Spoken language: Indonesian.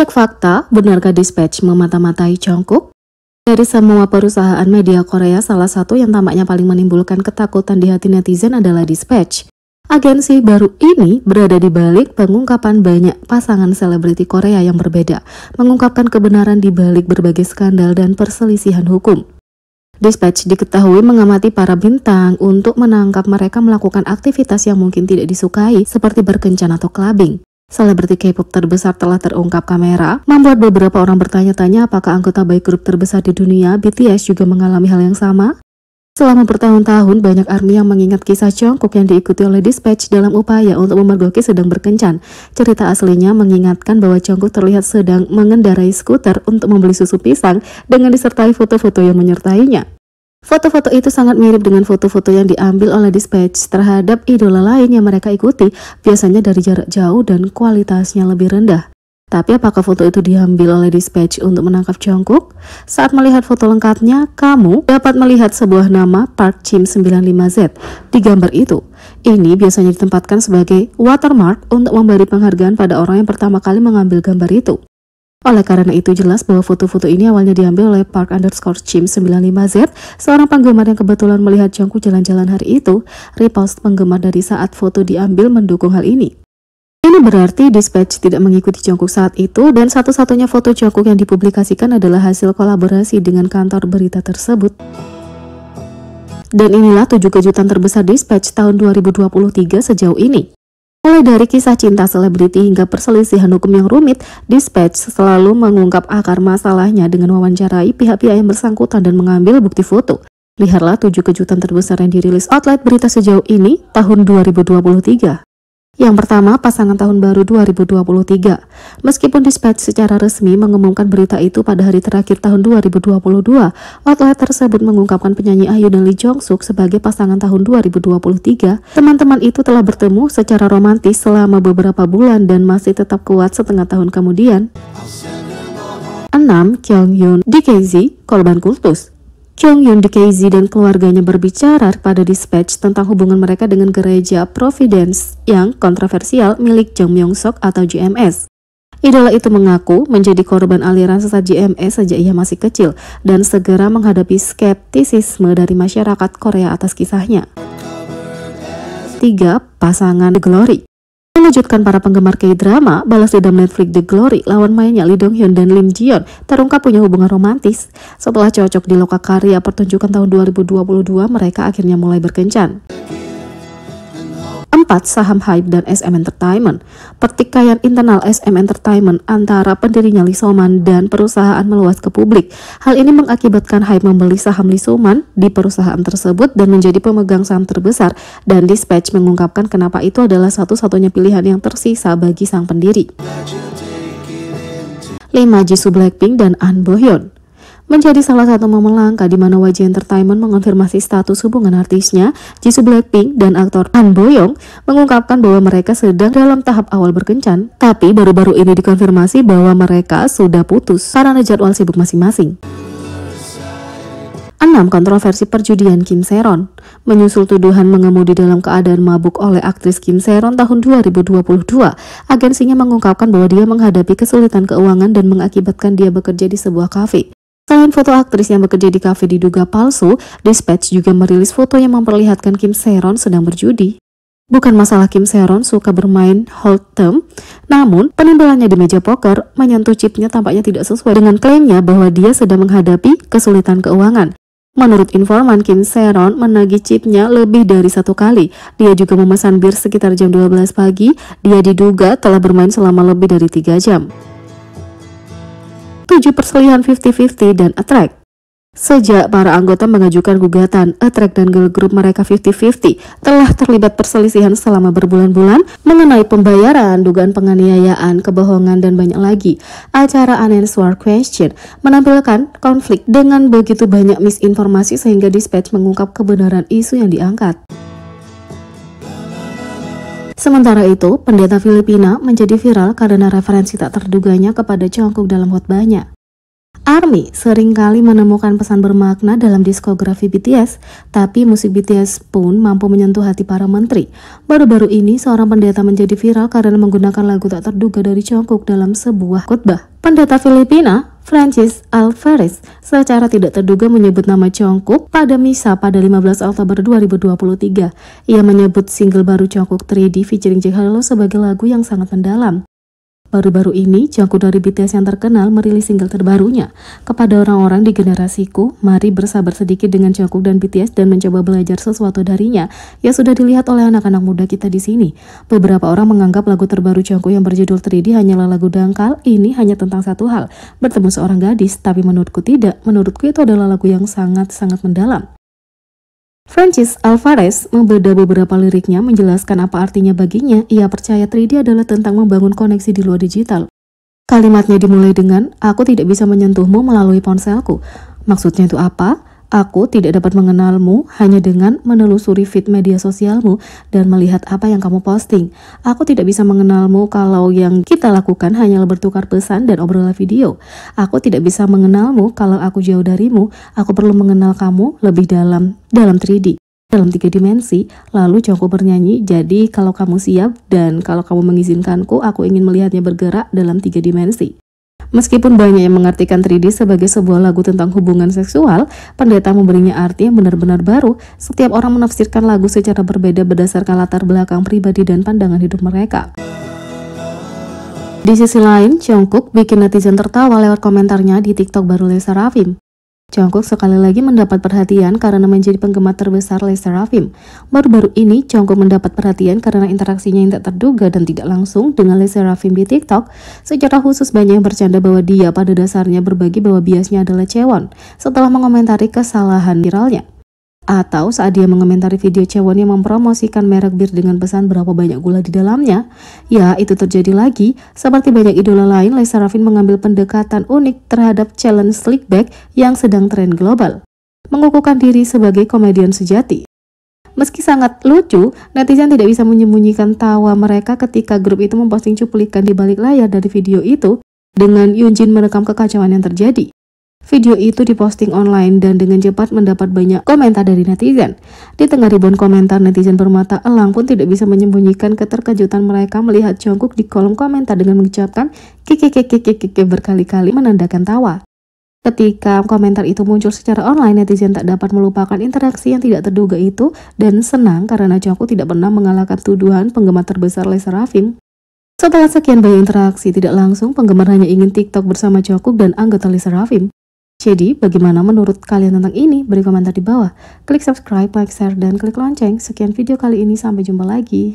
Cek fakta, benarkah Dispatch memata-matai Jungkook? Dari semua perusahaan media Korea, salah satu yang tampaknya paling menimbulkan ketakutan di hati netizen adalah Dispatch. Agensi baru ini berada di balik pengungkapan banyak pasangan selebriti Korea yang berbeda, mengungkapkan kebenaran di balik berbagai skandal dan perselisihan hukum. Dispatch diketahui mengamati para bintang untuk menangkap mereka melakukan aktivitas yang mungkin tidak disukai, seperti berkencan atau clubbing. Selebriti K-pop terbesar telah terungkap kamera, membuat beberapa orang bertanya-tanya apakah anggota baik grup terbesar di dunia, BTS, juga mengalami hal yang sama. Selama bertahun-tahun, banyak ARMY yang mengingat kisah Jungkook yang diikuti oleh Dispatch dalam upaya untuk memergoki sedang berkencan. Cerita aslinya mengingatkan bahwa Jungkook terlihat sedang mengendarai skuter untuk membeli susu pisang dengan disertai foto-foto yang menyertainya. Foto-foto itu sangat mirip dengan foto-foto yang diambil oleh Dispatch terhadap idola lain yang mereka ikuti, biasanya dari jarak jauh dan kualitasnya lebih rendah. Tapi apakah foto itu diambil oleh Dispatch untuk menangkap Jungkook? Saat melihat foto lengkapnya, kamu dapat melihat sebuah nama Park Jim 95Z di gambar itu. Ini biasanya ditempatkan sebagai watermark untuk memberi penghargaan pada orang yang pertama kali mengambil gambar itu. Oleh karena itu jelas bahwa foto-foto ini awalnya diambil oleh Park_Jim 95Z, seorang penggemar yang kebetulan melihat Jungkook jalan-jalan hari itu. Repost penggemar dari saat foto diambil mendukung hal ini. Ini berarti Dispatch tidak mengikuti Jungkook saat itu, dan satu-satunya foto Jungkook yang dipublikasikan adalah hasil kolaborasi dengan kantor berita tersebut. Dan inilah 7 kejutan terbesar Dispatch tahun 2023 sejauh ini. Mulai dari kisah cinta selebriti hingga perselisihan hukum yang rumit, Dispatch selalu mengungkap akar masalahnya dengan mewawancarai pihak-pihak yang bersangkutan dan mengambil bukti foto. Lihatlah 7 kejutan terbesar yang dirilis outlet berita sejauh ini tahun 2023. Yang pertama, pasangan tahun baru 2023. Meskipun Dispatch secara resmi mengumumkan berita itu pada hari terakhir tahun 2022, outlet tersebut mengungkapkan penyanyi IU dan Lee Jong Suk sebagai pasangan tahun 2023. Teman-teman itu telah bertemu secara romantis selama beberapa bulan dan masih tetap kuat setengah tahun kemudian. 6. Kyunghyun DKZ, korban kultus. Kyunghyun DKZ dan keluarganya berbicara pada Dispatch tentang hubungan mereka dengan gereja Providence yang kontroversial milik Jung Myung Sok atau GMS. Idola itu mengaku menjadi korban aliran sesat GMS sejak ia masih kecil dan segera menghadapi skeptisisme dari masyarakat Korea atas kisahnya. 3. Pasangan The Glory. Mengejutkan para penggemar K-drama, balas dendam Netflix The Glory lawan mainnya Lee Dong Hyun dan Lim Ji Yeon terungkap punya hubungan romantis. Setelah cocok di lokakarya pertunjukan tahun 2022, mereka akhirnya mulai berkencan. 4. Saham HYBE dan SM Entertainment. Pertikaian internal SM Entertainment antara pendirinya Lee So-man dan perusahaan meluas ke publik. Hal ini mengakibatkan HYBE membeli saham Lee So-man di perusahaan tersebut dan menjadi pemegang saham terbesar, dan Dispatch mengungkapkan kenapa itu adalah satu-satunya pilihan yang tersisa bagi sang pendiri. 5. Jisoo Blackpink dan An Bo-hyun. Menjadi salah satu momen langka di mana YG Entertainment mengonfirmasi status hubungan artisnya, Jisoo Blackpink dan aktor An Bo-young mengungkapkan bahwa mereka sedang dalam tahap awal berkencan, tapi baru-baru ini dikonfirmasi bahwa mereka sudah putus karena jadwal sibuk masing-masing. 6. Kontroversi perjudian Kim Se-ron. Menyusul tuduhan mengemudi dalam keadaan mabuk oleh aktris Kim Se-ron tahun 2022, agensinya mengungkapkan bahwa dia menghadapi kesulitan keuangan dan mengakibatkan dia bekerja di sebuah kafe. Selain foto aktris yang bekerja di kafe diduga palsu, Dispatch juga merilis foto yang memperlihatkan Kim Se-ron sedang berjudi. Bukan masalah Kim Se-ron suka bermain hold'em, namun penampilannya di meja poker menyentuh chipnya tampaknya tidak sesuai dengan klaimnya bahwa dia sedang menghadapi kesulitan keuangan. Menurut informan, Kim Se-ron menagih chipnya lebih dari 1 kali. Dia juga memesan bir sekitar jam 12 pagi. Dia diduga telah bermain selama lebih dari 3 jam. 7. Perselisihan 50-50 dan Attract. Sejak para anggota mengajukan gugatan, Attract dan girl group mereka 50-50 telah terlibat perselisihan selama berbulan-bulan mengenai pembayaran, dugaan penganiayaan, kebohongan, dan banyak lagi. Acara Unanswered Question menampilkan konflik dengan begitu banyak misinformasi sehingga Dispatch mengungkap kebenaran isu yang diangkat. Sementara itu, pendeta Filipina menjadi viral karena referensi tak terduganya kepada Jungkook dalam khotbahnya. ARMY seringkali menemukan pesan bermakna dalam diskografi BTS, tapi musik BTS pun mampu menyentuh hati para menteri. Baru-baru ini, seorang pendeta menjadi viral karena menggunakan lagu tak terduga dari Jungkook dalam sebuah khotbah. Pendeta Filipina, Francis Alvarez, secara tidak terduga menyebut nama Jungkook pada misa pada 15 Oktober 2023. Ia menyebut single baru Jungkook 3D featuring Jack Harlow sebagai lagu yang sangat mendalam. Baru-baru ini, Jungkook dari BTS yang terkenal merilis single terbarunya. Kepada orang-orang di generasiku, mari bersabar sedikit dengan Jungkook dan BTS dan mencoba belajar sesuatu darinya yang sudah dilihat oleh anak-anak muda kita di sini. Beberapa orang menganggap lagu terbaru Jungkook yang berjudul 3D hanyalah lagu dangkal. Ini hanya tentang satu hal, bertemu seorang gadis, tapi menurutku tidak. Menurutku itu adalah lagu yang sangat-sangat mendalam. Francis Alvarez membedah beberapa liriknya menjelaskan apa artinya baginya. Ia percaya 3D adalah tentang membangun koneksi di luar digital. Kalimatnya dimulai dengan, aku tidak bisa menyentuhmu melalui ponselku. Maksudnya itu apa? Aku tidak dapat mengenalmu hanya dengan menelusuri feed media sosialmu dan melihat apa yang kamu posting. Aku tidak bisa mengenalmu kalau yang kita lakukan hanyalah bertukar pesan dan obrolan video. Aku tidak bisa mengenalmu kalau aku jauh darimu. Aku perlu mengenal kamu lebih dalam 3D. Dalam 3 dimensi. Lalu Jungkook bernyanyi, jadi kalau kamu siap dan kalau kamu mengizinkanku, aku ingin melihatnya bergerak dalam 3 dimensi. Meskipun banyak yang mengartikan 3D sebagai sebuah lagu tentang hubungan seksual, pendeta memberinya arti yang benar-benar baru. Setiap orang menafsirkan lagu secara berbeda berdasarkan latar belakang pribadi dan pandangan hidup mereka. Di sisi lain, Jungkook bikin netizen tertawa lewat komentarnya di TikTok baru Le Sserafim. Jungkook sekali lagi mendapat perhatian karena menjadi penggemar terbesar Le Sserafim. Baru-baru ini, Jungkook mendapat perhatian karena interaksinya yang tak terduga dan tidak langsung dengan Le Sserafim di TikTok. Secara khusus banyak yang bercanda bahwa dia pada dasarnya berbagi bahwa biasnya adalah Chaewon setelah mengomentari kesalahan viralnya. Atau saat dia mengomentari video Chaewon yang mempromosikan merek bir dengan pesan berapa banyak gula di dalamnya. Ya, itu terjadi lagi. Seperti banyak idola lain, Le Sserafim mengambil pendekatan unik terhadap challenge slick back yang sedang tren global. Mengukuhkan diri sebagai komedian sejati. Meski sangat lucu, netizen tidak bisa menyembunyikan tawa mereka ketika grup itu memposting cuplikan di balik layar dari video itu dengan Yoonjin merekam kekacauan yang terjadi. Video itu diposting online dan dengan cepat mendapat banyak komentar dari netizen. Di tengah ribuan komentar, netizen bermata elang pun tidak bisa menyembunyikan keterkejutan mereka melihat Jungkook di kolom komentar dengan mengucapkan kekekekekeke berkali-kali menandakan tawa. Ketika komentar itu muncul secara online, netizen tak dapat melupakan interaksi yang tidak terduga itu dan senang karena Jungkook tidak pernah mengalahkan tuduhan penggemar terbesar Le Sserafim. Setelah sekian banyak interaksi tidak langsung, penggemar hanya ingin TikTok bersama Jungkook dan anggota Le Sserafim. Jadi, bagaimana menurut kalian tentang ini? Beri komentar di bawah. Klik subscribe, like, share, dan klik lonceng. Sekian video kali ini, sampai jumpa lagi.